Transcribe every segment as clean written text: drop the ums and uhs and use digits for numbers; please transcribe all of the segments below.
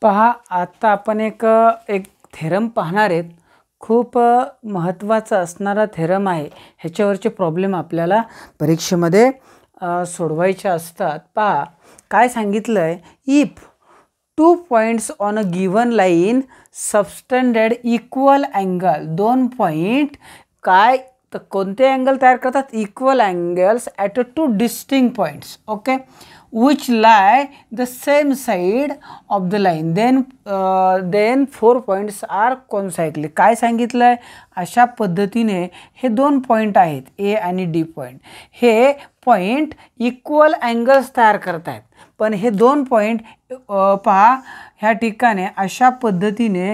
पहा, आता आपण एक थेरम पाहणार आहेत. खूप महत्त्वाचा असणारा थेरम आहे. ह्याच्यावरचे प्रॉब्लेम आपल्याला परीक्षेमध्ये सोडवायचे असतात. पहा काय सांगितलं आहे, if 2 points on a given line subtended equal angle, 2 point काय तर कोणते अँगल तयार करतात, equal angles at 2 distinct points, okay, which lie the same side of the line, then 4 points are concyclic. काय सांगितलं आहे, अशा पद्धतीने हे 2 पॉईंट आहेत, ए आणि डी पॉईंट. हे पॉईंट इक्वल अँगल्स तयार करत आहेत, पण हे 2 पॉईंट पहा ह्या ठिकाणी अशा पद्धतीने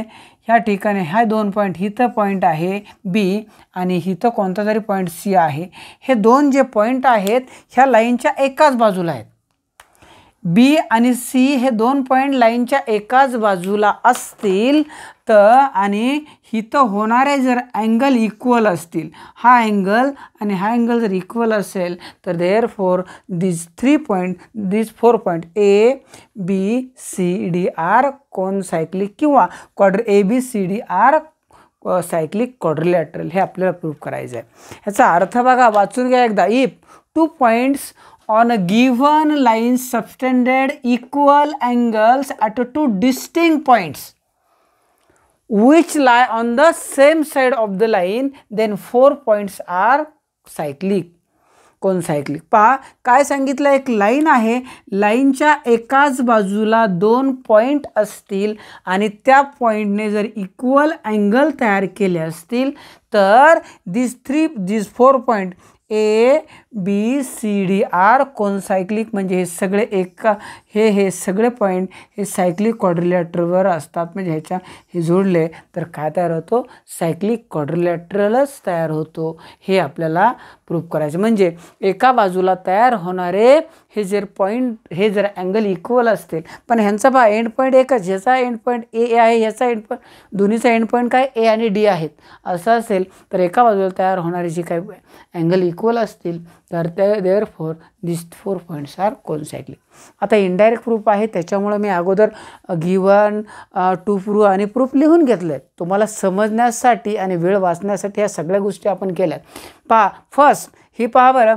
ह्या ठिकाणी ह्या 2 पॉईंट, हिथं पॉईंट आहे बी आणि हिथं कोणता तरी पॉईंट सी आहे. हे 2 जे पॉईंट आहेत ह्या लाईनच्या एकाच बाजूला आहेत. बी आणि सी हे 2 पॉईंट लाईनच्या एकाच बाजूला असतील तर आणि हिथं होणारे जर अँगल इक्वल असतील, हा अँगल आणि हा अँगल जर इक्वल असेल तर therefore this 4 point A B C D are concyclic किंवा A B C D are cyclic quadrilateral. हे आपल्याला प्रूव्ह करायचं आहे. ह्याचा अर्थ बघा, वाचून घ्या एकदा. If 2 points on a given line subtended equal angles at 2 distinct points which lie on the same side of the line, then 4 points are cyclic, concyclic. पहा काय सांगितलं, एक लाईन आहे, लाईनच्या एकाच बाजूला 2 पॉईंट असतील आणि त्या पॉईंटने जर इक्वल अँगल तयार केले असतील तर this 4 point A B C D are concyclic, म्हणजे हे सगळे हे सगळे पॉईंट हे सायक्लिक क्वाड्रिलॅटरलवर असतात. म्हणजे ह्याच्या हे जोडले तर काय तयार होतो, सायक्लिक क्वाड्रिलॅटरलच तयार होतो. हे आपल्याला प्रूव्ह करायचं. म्हणजे एका बाजूला तयार होणारे हे हे जर अँगल इक्वल असतील, पण ह्यांचा बा एंड पॉईंट एकच, ह्याचा एंड पॉईंट ए आहे, ह्याचा एंड पॉईंट, दोन्हीचा एंड पॉईंट काय ए आणि डी आहेत, असं असेल तर एका बाजूला तयार होणारे जे काही अँगल इक्वल असतील तर देअरफॉर दिस 4 पॉईंट्स आर कॉनसायक्लिक. आता इनडायरेक्ट प्रूफ आहे, त्याच्यामुळे मी अगोदर गिवन टू प्रूफ आणि प्रूफ लिहून घेतले तुम्हाला समजण्यासाठी आणि वेळ वाचण्यासाठी. ह्या सगळ्या गोष्टी आपण केल्यात. पहा फर्स्ट ही पहा बरं,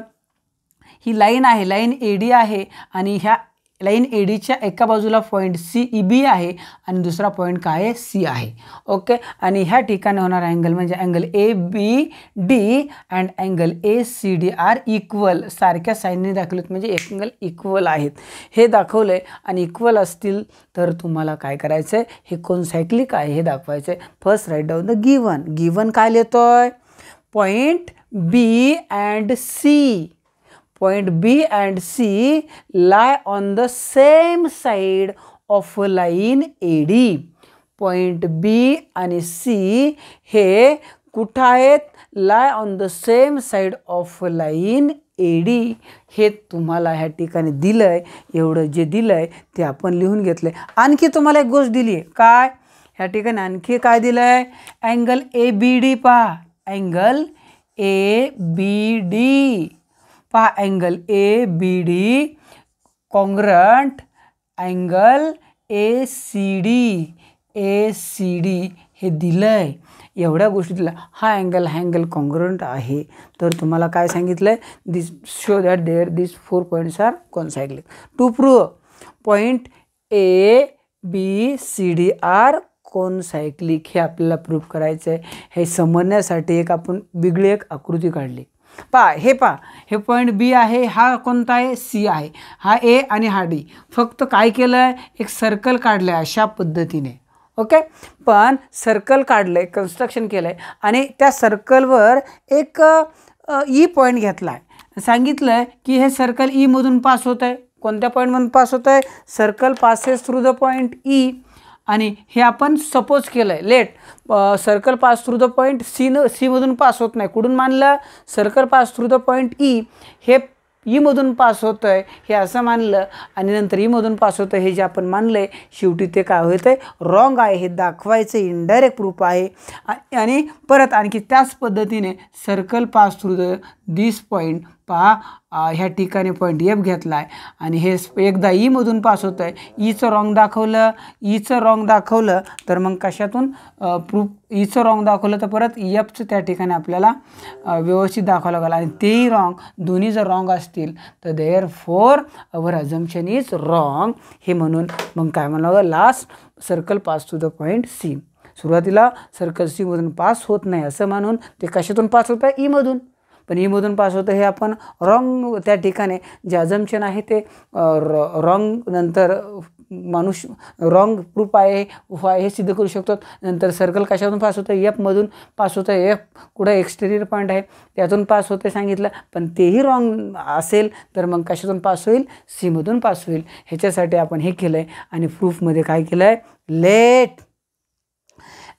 ही लाईन आहे, लाईन ए डी आहे आणि ह्या लाईन ए डीच्या एका बाजूला पॉईंट सी ई बी आहे आणि दुसरा पॉईंट काय आहे, सी आहे, ओके. आणि ह्या ठिकाणी होणारा अँगल म्हणजे angle A B D and angle A C D are equal, सारख्या साईनने दाखवलेत म्हणजे अँगल इक्वल आहेत हे दाखवलं आहे. आणि इक्वल असतील तर तुम्हाला काय करायचं आहे, हे कॉनसायक्लिक आहे हे दाखवायचं आहे. First write down the given काय लिहितोय, point B and C, point B and C lie on the same side of a line AD. Point B आणि C हे कुठं आहेत, lie on the same side of a line AD. हे तुम्हाला ह्या ठिकाणी दिलं आहे. एवढं जे दिलं आहे ते आपण लिहून घेतलं आहे. आणखी तुम्हाला एक गोष्ट दिली आहे, काय ह्या ठिकाणी आणखी काय दिलं आहे, अँगल ए बी डी. पहा अँगल ए बी डी, पहा angle A B D congruent angle A C D हे दिलं आहे. एवढ्या गोष्टी दिल्या. हा अँगल कॉन्ग्रंट आहे. तर तुम्हाला काय सांगितलं आहे, this show that this 4 points are concyclic. To prove point A B C D are concyclic हे आपल्याला प्रूव्ह करायचं आहे. हे समजण्यासाठी आपण वेगळी एक आकृती काढली. पहा हे पॉईंट बी आहे, हा कोणता आहे, सी आहे, हा ए आणि हा डी. फक्त काय केलं आहे, एक सर्कल काढलं आहे अशा पद्धतीने, ओके. पण सर्कल काढलं आहे, कन्स्ट्रक्शन केलं आहे आणि त्या सर्कलवर एक ई पॉईंट घेतला आहे. सांगितलं आहे की हे सर्कल ईमधून पास होत आहे. कोणत्या पॉईंटमधून पास होत आहे, circle passes through the point E. आणि हे आपण सपोज केलं आहे, let circle pass through the point सीमधून पास होत नाही. कुठून मानलं, circle pass through the point E, हे ईमधून पास होतं आहे हे असं मानलं आणि नंतर ईमधून पास होतं हे जे आपण मानलं आहे, शेवटी ते काय होतं आहे, रॉंग आहे हे दाखवायचं इनडायरेक्ट प्रूफ आहे. आणि परत आणखी त्याच पद्धतीने circle pass through the this point पहा ह्या ठिकाणी पॉईंट एफ घेतला आहे आणि हे एकदा ईमधून पास होतं आहे, ईचं रॉंग दाखवलं, ईचं रॉंग दाखवलं तर मग कशातून प्रूफ, ईचं रॉंग दाखवलं तर परत एफचं त्या ठिकाणी आपल्याला व्यवस्थित दाखवावं लागेल आणि तेही रॉंग, दोन्ही जर रॉंग असतील तर therefore our assumption is wrong. हे म्हणून मग काय म्हणावं, last circle pass to the point C. सुरुवातीला सर्कल सी मधून पास होत नाही असं म्हणून ते कशातून पास होतं आहे, ईमधून. पण ईमधून पास होतं हे आपण रॉंग, त्या ठिकाणी जे अझम्पशन आहे ते रॉंग नंतर माणूस रॉंग प्रूफ आहे हे सिद्ध करू शकतो. नंतर सर्कल कशातून पास होतं, एफमधून पास होतं. एफ कुठं एक्सटेरियर पॉईंट आहे त्यातून पास होते सांगितलं, पण तेही रॉंग असेल तर मग कशातून पास होईल, सीमधून पास होईल. ह्याच्यासाठी आपण हे केलं आहे आणि प्रूफमध्ये काय केलं आहे, late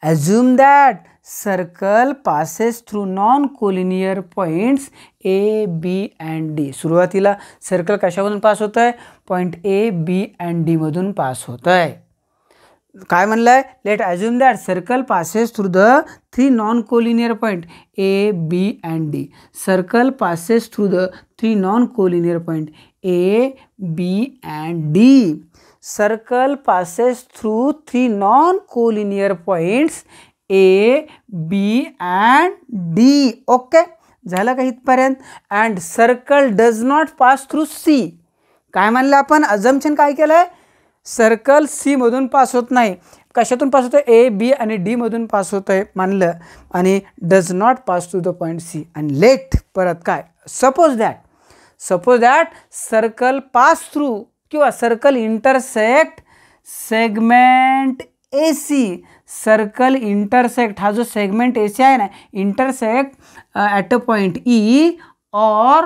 assume that circle passes through non-collinear points A, B and D. सुरुवातीला सर्कल कशामधून पास होत आहे, point A, B and D मधून पास होत आहे. काय म्हणलं आहे, late assume that circle passes through the three non-collinear point A, B and D. Circle passes through the three non-collinear point A, B and D. Circle passes through three non-collinear points A, B and D. Okay, झालं का इथपर्यंत. And circle does not pass through C. काय म्हणलं आपण, assumption काय केलं आहे, circle C मधून पास होत नाही, कशातून पास होतं, ए, बी आणि डी मधून पास होतं आहे मानलं आणि does not pass to the point C. आणि लेट परत काय, suppose that circle pass through किंवा circle intersect segment A C. Circle intersect, हा जो सेगमेंट ए सी आहे ना, intersect at a point E और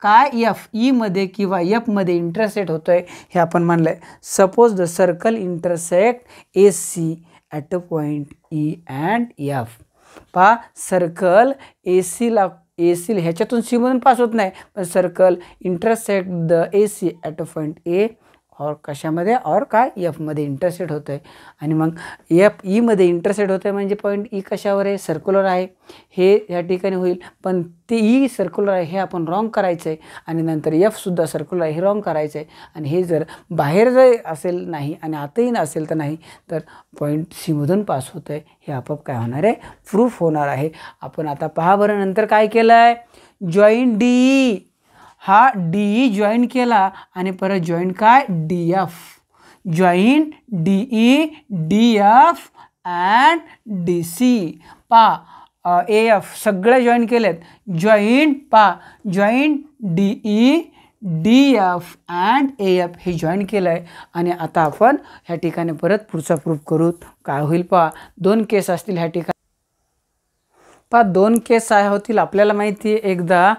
काय एफ, ईमध्ये किंवा एफमध्ये इंटरसेक्ट होतो आहे हे आपण म्हणलं आहे. Suppose the circle intersect A C at a point E and F. पहा सर्कल ए सीला ह्याच्यातून सीमधून पास होत नाही, पण circle intersect the A C at a point A और कशामध्ये, और काय एफमध्ये इंटरसेक्ट होतं आहे. आणि मग एफ ईमध्ये इंटरसेक्ट होतं आहे म्हणजे पॉईंट ई कशावर आहे, सर्क्युलर आहे, हे ह्या ठिकाणी होईल. पण ते ई सर्क्युलर आहे हे आपण रॉंग करायचं आहे आणि नंतर एफसुद्धा सर्क्युलर आहे हे रॉंग करायचं आहे. आणि हे जर बाहेर जर असेल नाही आणि आतही नसेल तर नाही, तर पॉईंट सीमधून पास होतं आहे हे आपोआप काय होणार आहे, प्रूफ होणार आहे. आपण आता पहा बरं नंतर काय केलं आहे, जॉईन डी. हा डी जॉईन केला आणि परत जॉईन काय, D F. Join D E, D F and D C. पा ए एफ सगळे जॉईन केलेत. Join D E, D F and A F हे जॉईन केलं आहे. आणि आता आपण ह्या ठिकाणी परत पुढचा प्रूफ करू. काय होईल पहा, दोन केस असतील ह्या ठिकाणी. पहा दोन केस काय होतील आपल्याला माहिती आहे. एकदा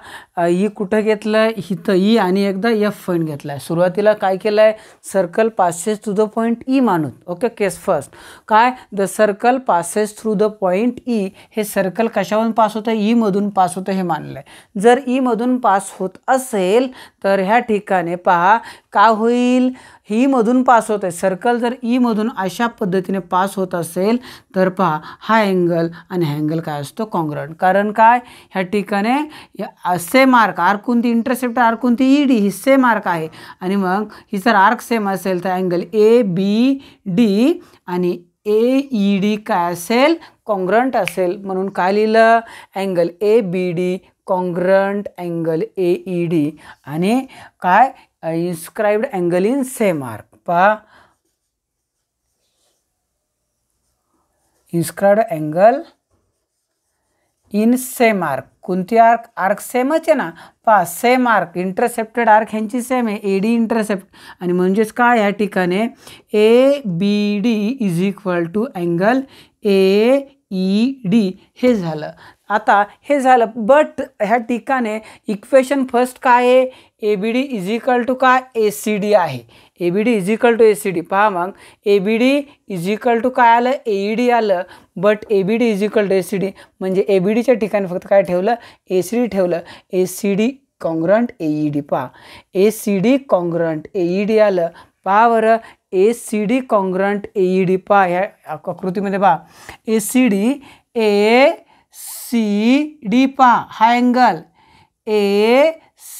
ई कुठं घेतलं, इथं ई आणि एकदा एफ पॉईंट घेतला आहे. सुरुवातीला काय केलं आहे, circle passes through the point E मानून. ओके, केस फर्स्ट काय, the circle passes through the point E. हे सर्कल कशावरून पास होतं, ईमधून पास होतं हे मानलं आहे. जर ईमधून पास होत असेल तर ह्या ठिकाणी पहा काय होईल, ईमधून पास होत आहे. सर्कल जर ईमधून अशा पद्धतीने पास होत असेल तर पहा हा अँगल आणि हा अँगल काय असतो, कॉन्ग्रंट. कारण काय, ह्या ठिकाणी सेम आर्क, आर्क कोणती, इंटरसेप्ट आर्क कोणती, ई डी, ही सेम आर्क आहे. आणि मग ही जर आर्क सेम असेल तर अँगल ए बी डी आणि ए ई डी काय असेल, कॉन्ग्रंट असेल. म्हणून काय लिहिलं, angle A B D congruent angle A E D आणि काय inscribed angle in same arc. पहा inscribed angle in same arc. कोणती आर्क, आर्क सेमच आहे ना. पहा सेम आर्क, इंटरसेप्टेड आर्क ह्यांची सेम आहे, ए डी इंटरसेप्ट. आणि म्हणजेच काय, या ठिकाणी A B D is equal to angle A E D हे झालं. आता हे झालं, बट ह्या ठिकाणी इक्वेशन फर्स्ट काय आहे, A B D is equal to काय, ए सी डी आहे. A B D is equal to A C D. पहा मग A B D is equal to काय आलं, ए ई डी आलं. But A B D is equal to A C D म्हणजे A बी डीच्या ठिकाणी फक्त काय ठेवलं, ए सी डी ठेवलं. A C D congruent A E D. पहा A C D congruent A E D आलं. पहा बरं, A C D congruent A E D. पहा ह्या आकृतीमध्ये पहा A C D, A C D. पहा हा angle A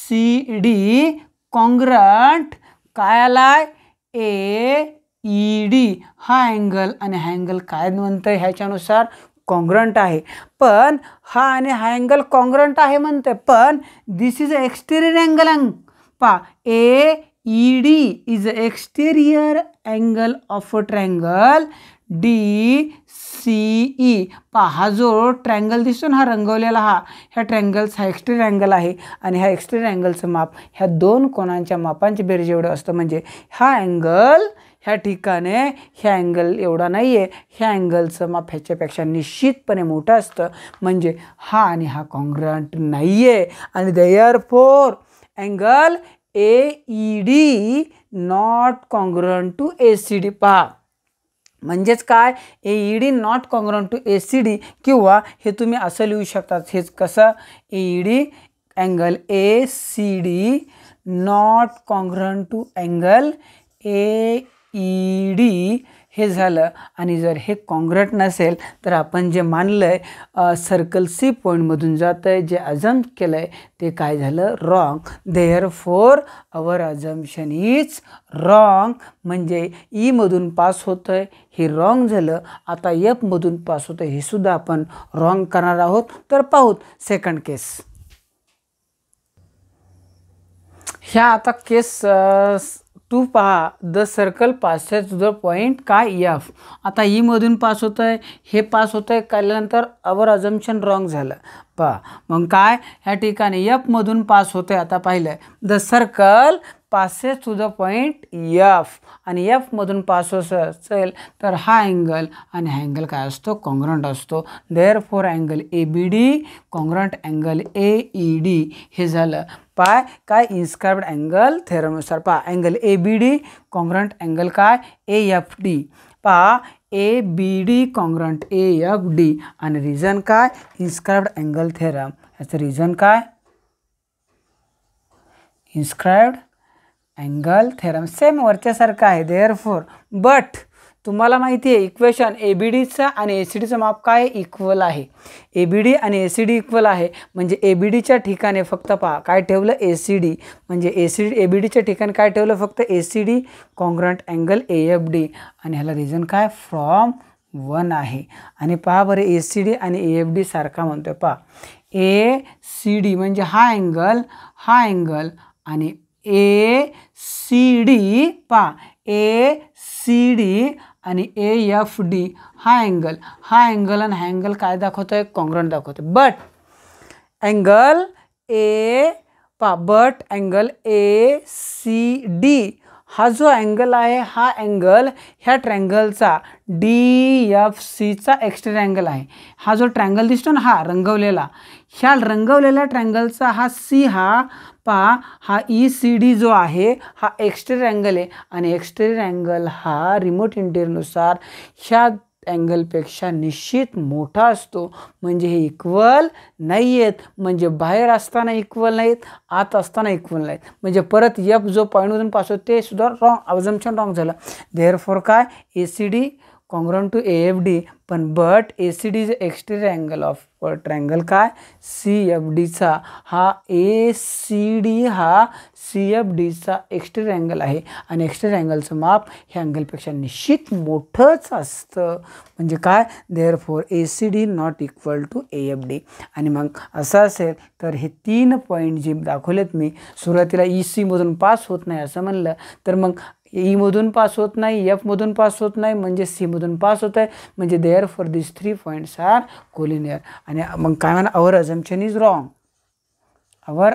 C D congruent काय आलाय ए ई डी हा अँगल आणि हा अँगल काय म्हणतंय ह्याच्यानुसार कॉन्ग्रंट आहे. पण हा आणि हा अँगल कॉन्ग्रंट आहे म्हणते, पण this is a exterior angle. पा A E D is a exterior angle of a triangle D C E. पहा हा जो ट्रायंगल दिसतो ना हा रंगवलेला ह्या ट्रायंगलचा हा एक्सटेरियर अँगल आहे आणि ह्या एक्सटेरियर अँगलचं माप ह्या दोन कोणांच्या मापांचे बेरीज एवढं असतं. म्हणजे हा अँगल ह्या ठिकाणी ह्या अँगल एवढा नाही आहे, ह्या अँगलचं माप ह्याच्यापेक्षा निश्चितपणे मोठं असतं. म्हणजे हा आणि हा कॉन्ग्रंट नाही आहे आणि therefore angle A E D not congruent to A C D. पहा म्हणजेच काय A E D not congruent to A C D, किंवा हे तुम्ही असं लिहू शकता. हेच कसं A E D angle A C D not congruent to angle A E D हे झालं. आणि जर हे कॉन्ग्रंट नसेल तर आपण जे मानलं आहे सर्कल सी पॉईंटमधून जातं आहे, जे अजम केलं आहे ते काय झालं wrong. Therefore our assumption is wrong. म्हणजे ईमधून पास होतं आहे हे रॉंग झालं. आता एफमधून पास होतं हे सुद्धा आपण रॉंग करणार आहोत. तर पाहूत सेकंड केस. ह्या आता केस 2 पहा. The circle passes to the point काय एफ. आता ईमधून पास होतं आहे हे पास होतं आहे काढल्यानंतर अवर अजम्पशन रॉंग झालं. पहा मग काय ह्या ठिकाणी एफमधून पास होतं आहे. आता पाहिलं the circle passes to the point F आणि एफमधून पास होत असेल तर हा अँगल आणि हा अँगल काय असतो कॉन्ग्रंट असतो. Therefore angle A B D congruent angle A E D हे झालं. काय इन्स्क्राइब्ड अँगल थेरमनुसार. पहा angle A B D congruent angle काय ए एफ डी. पहा A B D congruent A F D आणि रिझन काय इन्स्क्राइब्ड अँगल थेरम. याचं रिझन काय इन्स्क्राइब्ड अँगल थेरम सेम वरच्यासारखं आहे. देअरफॉर बट तुम्हाला माहिती आहे इक्वेशन ए बी डीचं आणि ए सी डीचं माप काय इक्वल आहे. ए बी डी आणि ए सी डी इक्वल आहे म्हणजे ए बी डीच्या ठिकाणी फक्त पहा काय ठेवलं ए सी डी. म्हणजे ए बी डीच्या ठिकाणी काय ठेवलं फक्त A C D congruent angle A F D आणि ह्याला रिझन काय फ्रॉम 1 आहे. आणि पहा बरं ए सी डी आणि ए एफ डी सारखा म्हणतोय. पहा ए सी डी म्हणजे हा अँगल आणि ए सी डी. पहा ए सी डी आणि ए एफ डी हा अँगल आणि हा अँगल काय दाखवतो आहे कॉन्ग्रंट दाखवतो. But angle A C D हा जो अँगल आहे हा अँगल ह्या ट्रँगलचा डी एफ सीचा एक्सटेरियर अँगल आहे. हा जो ट्रँगल दिसतो ना हा रंगवलेला ह्या रंगवलेल्या ट्रँगलचा हा सी पहा हा ई सी डी जो आहे हा एक्सटेरियर अँगल आहे आणि एक्सटेरियर अँगल हा रिमोट इंटेरियरनुसार ह्या अँगलपेक्षा निश्चित मोठा असतो. म्हणजे हे इक्वल नाही आहेत. म्हणजे बाहेर असताना इक्वल नाहीत, आत असताना इक्वल नाहीत. म्हणजे परत एफ जो पॉईंटमधून पास होते ते सुद्धा रॉंग अजम्पशन रॉंग झालं. देअरफॉर काय A C D congruent to A F D पण but A C D is exterior angle of triangle काय सी एफ डीचा हा ए सी डी हा सी एफ डीचा एक्सटेरियर अँगल आहे आणि एक्सटेरियर अँगलचं माप ह्या अँगलपेक्षा निश्चित मोठंच असतं. म्हणजे काय therefore A C D not equal to A F D. आणि मग असं असेल तर हे 3 पॉईंट जे दाखवलेत मी सुरुवातीला ई सीमधून पास होत नाही असं म्हणलं तर मग ईमधून पास होत नाही एफमधून पास होत नाही म्हणजे सीमधून पास होत आहे. म्हणजे देअरफॉर दिस 3 पॉईंट्स आर कोलिनियर. आणि मग काय म्हणा our assumption is wrong. Our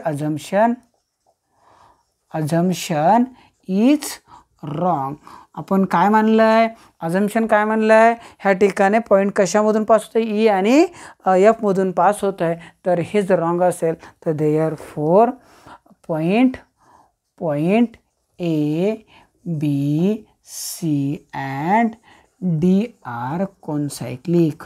assumption is wrong. आपण काय मानलं आहे अजम्पशन काय म्हणलं आहे ह्या ठिकाणी पॉईंट कशामधून पास होतं ई आणि एफमधून पास होत आहे. तर हे जर रॉंग असेल तर therefore point A B C and D are concyclic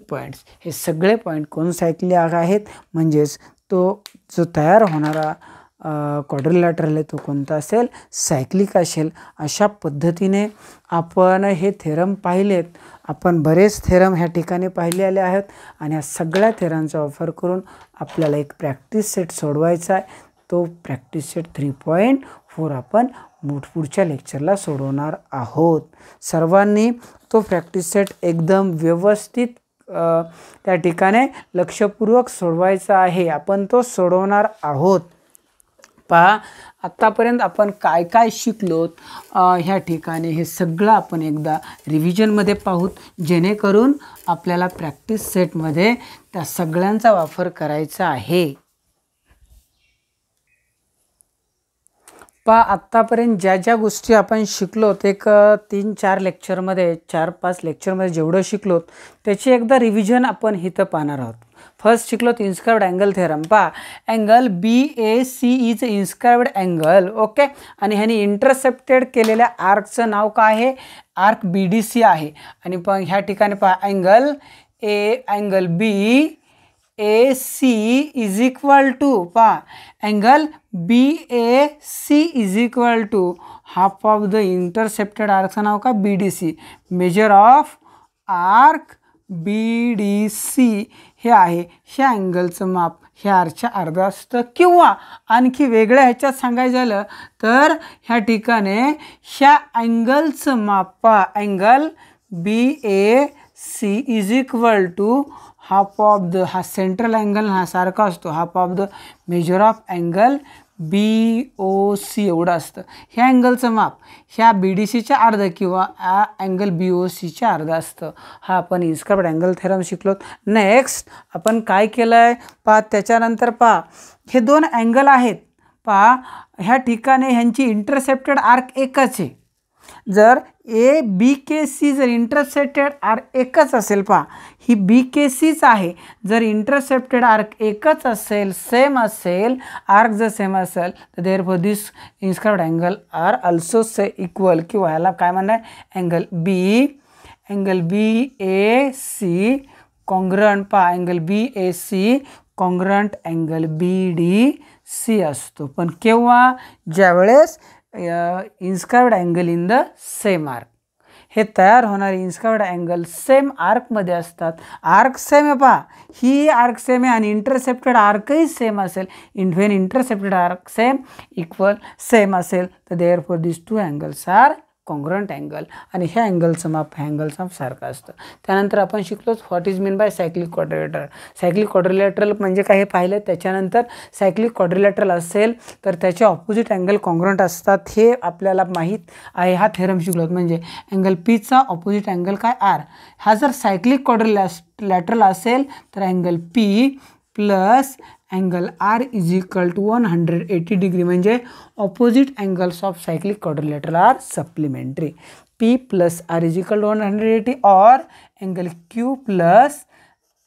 points. हे सगळे पॉईंट कोनसायक्लिक आहेत. म्हणजेच तो जो तयार होणारा क्वाड्रिलॅटरल आहे तो कोणता असेल, सायक्लिक असेल. अशा पद्धतीने आपण हे थेरम पाहिलेत. आपण बरेच थेरम ह्या ठिकाणी पाहिलेले आहेत आणि या सगळ्या थेरमचा वापर करून आपल्याला एक प्रॅक्टिस सेट सोडवायचा आहे. तो प्रॅक्टिस सेट 3.4 आपण पुढच्या लेक्चरला सोडवणार आहोत. सर्वांनी तो प्रॅक्टिस सेट एकदम व्यवस्थित त्या ठिकाणी लक्षपूर्वक सोडवायचा आहे. आपण तो सोडवणार आहोत. पहा, आत्तापर्यंत आपण काय काय शिकलोत ह्या ठिकाणी हे सगळं आपण एकदा रिव्हिजनमध्ये पाहूत, जेणेकरून आपल्याला प्रॅक्टिस सेटमध्ये त्या सगळ्यांचा वापर करायचा आहे. पहा, आत्तापर्यंत ज्या ज्या गोष्टी आपण शिकलोत, एक 3-4 लेक्चरमध्ये 4-5 लेक्चरमध्ये जेवढं शिकलोत त्याची एकदा रिव्हिजन आपण इथं पाहणार आहोत. फर्स्ट शिकलोत इन्स्क्राइब्ड अँगल थेरम. पहा, angle BAC is inscribed angle. Okay, आणि ह्याने इंटरसेप्टेड केलेल्या आर्कचं नाव काय आहे, आर्क BDC आहे. आणि पण ह्या ठिकाणी पहा, angle BAC is equal to, पहा, angle BAC is equal to half of the intercepted आर्कचं नाव का, BDC. Measure of arc BDC हे आहे ह्या अँगलचं माप ह्या आर्कच्या अर्धा असतं. किंवा आणखी वेगळ्या ह्याच्यात सांगायचं झालं तर ह्या ठिकाणी ह्या अँगलचं माप, पहा, angle BAC is equal to half of the, हा सेंट्रल अँगल हा सारखा असतो, half of the measure of angle BOC एवढं असतं. ह्या अँगलचं माप ह्या BDCच्या अर्ध किंवा अँगल BOCच्या अर्ध असतं. हा आपण इन्स्क्राइब्ड अँगल थेरम शिकलो. नेक्स्ट आपण काय केलं आहे पहा, त्याच्यानंतर पहा, हे दोन अँगल आहेत. पहा, ह्या ठिकाणी ह्यांची इंटरसेप्टेड आर्क एकच आहे. जर ABKC जर इंटरसेप्टेड आर्क एकच असेल, पहा, ही BKCच आहे. जर इंटरसेप्टेड आर्क एकच असेल, सेम असेल, आर्क जर सेम असेल, तर therefore this inscribed angle are also equal, किंवा ह्याला काय म्हणणार, अँगल BAC कॉन्ग्रंट, पहा, angle BAC congruent angle BDC असतो. पण केव्हा, ज्यावेळेस inscribed angle in the same arc, हे तयार होणारे इन्स्क्राइब्ड अँगल सेम आर्कमध्ये असतात. आर्क सेम आहे, पहा, ही आर्क सेम आहे आणि इंटरसेप्टेड आर्कही सेम असेल. When intercepted arc same equal same असेल, तर therefore this two angles are congruent angle. आणि ह्या अँगलचं माप ह्या अँगलचं माप सारखं असतं. त्यानंतर आपण शिकलोच what is mean by cyclic quadrilateral. Cyclic quadrilateral म्हणजे काय हे पाहिलं. त्याच्यानंतर सायक्लिक क्वाड्रिलॅटरल असेल तर त्याचे ऑपोजिट अँगल कॉन्ग्रंट असतात, हे आपल्याला माहीत आहे. हा थेरम शिकलोत. म्हणजे अँगल Pचा ऑपोजिट अँगल काय, R. हा जर सायक्लिक क्वाड्रिलॅटरल असेल तर angle P plus angle R is equal to 180 degree. म्हणजे opposite angles of cyclic quadrilateral are supplementary. P plus R is equal to 180 और angle Q plus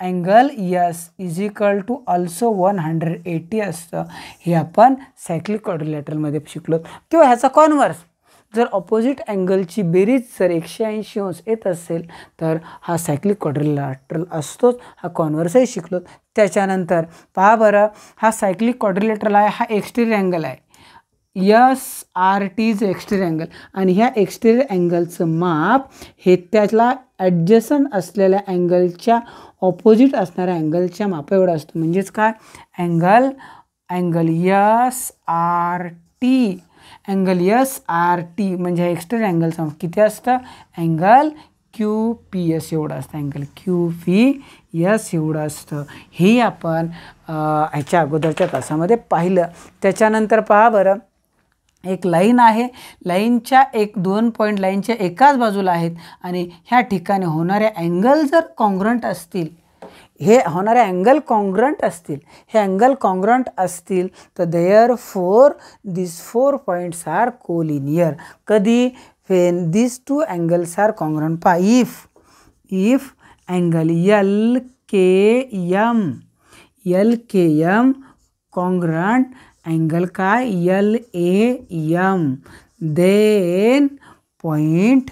angle S is equal to also 180 असतं. हे आपण cyclic क्वाड्रिलॅटरलमध्ये शिकलो. किंवा ह्याचा converse, जर opposite अँगलची बेरीज जर 180 अंश येत असेल तर हा सायक्लिक क्वाड्रिलॅटरल असतोच. हा कॉन्व्हर्सही शिकलो. त्याच्यानंतर पहा बरं, हा सायक्लिक क्वाड्रिलॅटरल आहे, हा एक्सटेरियर अँगल आहे. SRT एक्सटेरियर अँगल, आणि ह्या एक्सटेरियर अँगलचं माप हे त्याला ॲडजसंट असलेल्या अँगलच्या ऑपोजिट असणाऱ्या अँगलच्या मापा एवढं असतं. म्हणजेच काय, अँगल SRT म्हणजे एक्सटेरियर अँगलचं माप किती असतं, अँगल QPS एवढं असतं. अँगल QPS एवढं असतं. हे आपण ह्याच्या अगोदरच्या तासामध्ये पाहिलं. त्याच्यानंतर पहा बरं, एक लाईन आहे, लाईनच्या 2 पॉईंट लाईनच्या एकाच बाजूला आहेत आणि ह्या ठिकाणी होणारे अँगल जर कॉन्ग्रंट असतील, हे होणारे अँगल कॉन्ग्रंट असतील, हे अँगल कॉन्ग्रंट असतील, तर therefore this 4 points R collinear. कधी, when these two angles are congruent. पहा, if angle LKM congruent angle काय, LAM, then point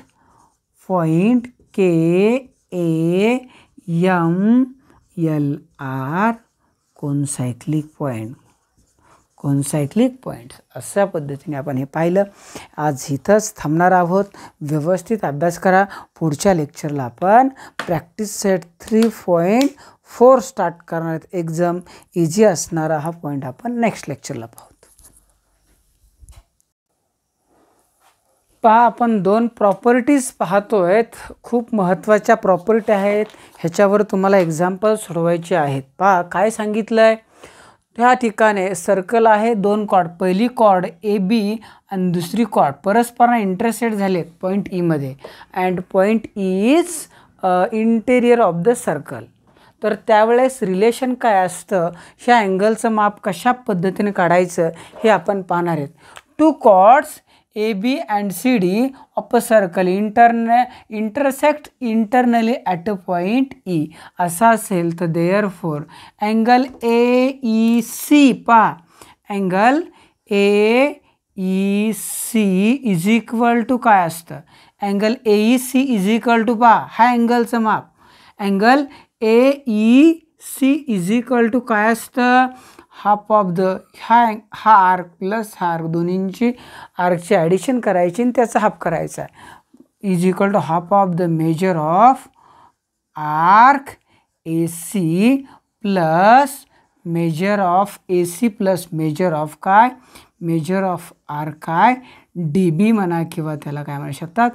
KAM LR कोण सायक्लिक पॉईंट, कॉन्साइक्लिक पॉईंट्स. अशा पद्धतीने आपण हे पाहिलं. आज इथंच थांबणार आहोत. व्यवस्थित अभ्यास करा. पुढच्या लेक्चरला आपण प्रॅक्टिस सेट 3.4 स्टार्ट करणार आहेत. एकदम इझी असणारा हा पॉईंट आपण नेक्स्ट लेक्चरला पाहू. पहा, आपण 2 प्रॉपर्टीज पाहतोय. खूप महत्त्वाच्या प्रॉपर्टी आहेत. ह्याच्यावर तुम्हाला एक्झाम्पल सोडवायचे आहेत. पहा काय सांगितलं आहे. त्या ठिकाणी सर्कल आहे, 2 कॉर्ड. पहिली कॉर्ड AB आणि दुसरी कॉर्ड परस्पर इंटरसेक्ट झालेत पॉईंट ईमध्ये. And point E is interior of the circle. तर त्यावेळेस रिलेशन काय असतं, ह्या अँगलचं माप कशा पद्धतीने काढायचं हे आपण पाहणार आहेत. 2 chords AB and CD of a circle intersect internally at a point E असा असेल तर therefore angle AEC पहा, angle AEC is equal to काय असतं, angle AEC is equal to पहा हा अँगलचं माप, angle AEC is equal to काय असतं, हाफ ऑफ द हा आर्क प्लस हा आर्क दोन्हींची आर्कची ॲडिशन करायची आणि त्याचा हाफ करायचा आहे. Is equal to half of the measure of arc AC plus measure of AC plus measure of काय, मेजर ऑफ आर्क काय DB म्हणा किंवा त्याला काय म्हणू शकतात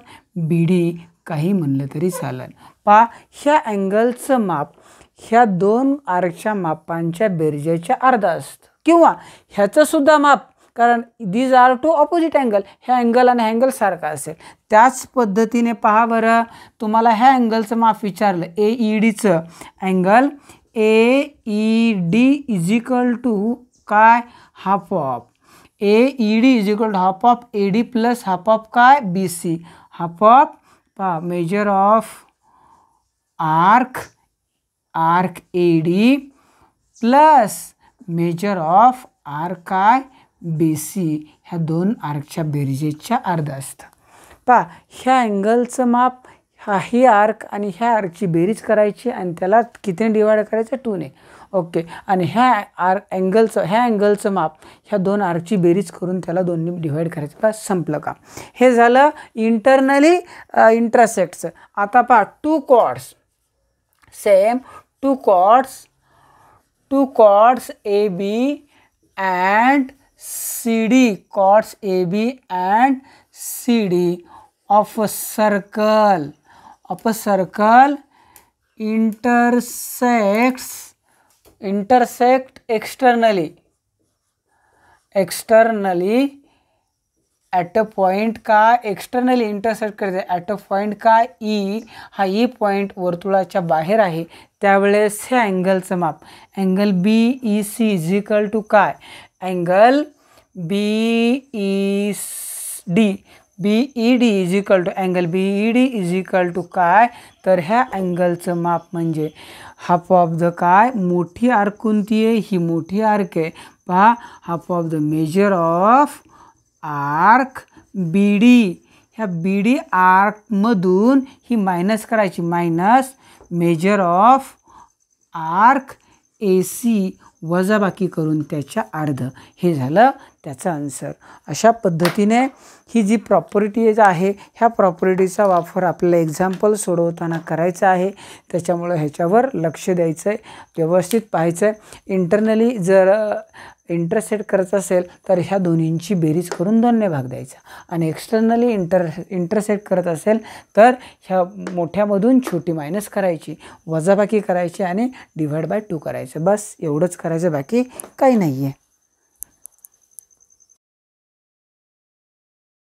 BD काही म्हणलं तरी चालेल. पहा ह्या अँगलचं माप ह्या 2 आर्कच्या मापांच्या बेरजेच्या अर्धा असतं किंवा ह्याचं सुद्धा माप, कारण दीज आर 2 ऑपोजिट अँगल. ह्या अँगल आणि अँगल सारखा असेल. त्याच पद्धतीने पहा बरं, तुम्हाला ह्या अँगलचं माप विचारलं AEDचं, angle AED is equal to काय, half of AED is equal to half of AD plus half of काय BC. हाफ ऑफ पहा measure of arc AD plus measure of arc काय BC. ह्या 2 आर्कच्या बेरजेच्या अर्धा असतं. पहा ह्या अँगलचं माप ही आर्क आणि ह्या आर्कची बेरीज करायची आणि त्याला किती डिवाइड करायचं 2 ने. ओके. आणि ह्या अँगलचं माप ह्या 2 आर्कची बेरीज करून त्याला 2 ने डिवाइड करायचं. बस संपलं का. हे झालं इंटरनली इंटरसेक्टचं. आता पहा 2 chords same 2 chords AB and CD, chords AB and CD of a circle intersect externally at a point का एक्सटर्नली इंटरसेक्ट करते ॲट अ पॉईंट काय E. हा E पॉईंट वर्तुळाच्या बाहेर आहे. त्यावेळेस हे अँगलचं माप angle BEC is equal to काय, angle BED is equal to angle BED is equal to काय, तर ह्या अँगलचं माप म्हणजे हाफ ऑफ द काय, मोठी आर्क कोणती आहे, ही मोठी आर्क आहे. पहा half of the measure of arc BD. ह्या BD आर्कमधून ही मायनस करायची, minus major of arc AC वजाबाकी करून त्याच्या अर्ध. हे झालं त्याचा आन्सर. अशा पद्धतीने ही जी प्रॉपर्टी आहे ह्या प्रॉपर्टीचा वापर आपल्याला एक्झाम्पल सोडवताना करायचा आहे. त्याच्यामुळे ह्याच्यावर लक्ष द्यायचं आहे, व्यवस्थित पाहायचं आहे. इंटरनली जर इंटरसेक्ट करत असेल तर ह्या दोन्हींची बेरीज करून 2 ने भाग द्यायचा आणि एक्सटर्नली इंटरसेक्ट करत असेल तर ह्या मोठ्यामधून छोटी मायनस करायची, वजाबाकी करायची आणि डिवाइड बाय 2 करायचं. बस एवढंच करायचं, बाकी काही नाही आहे.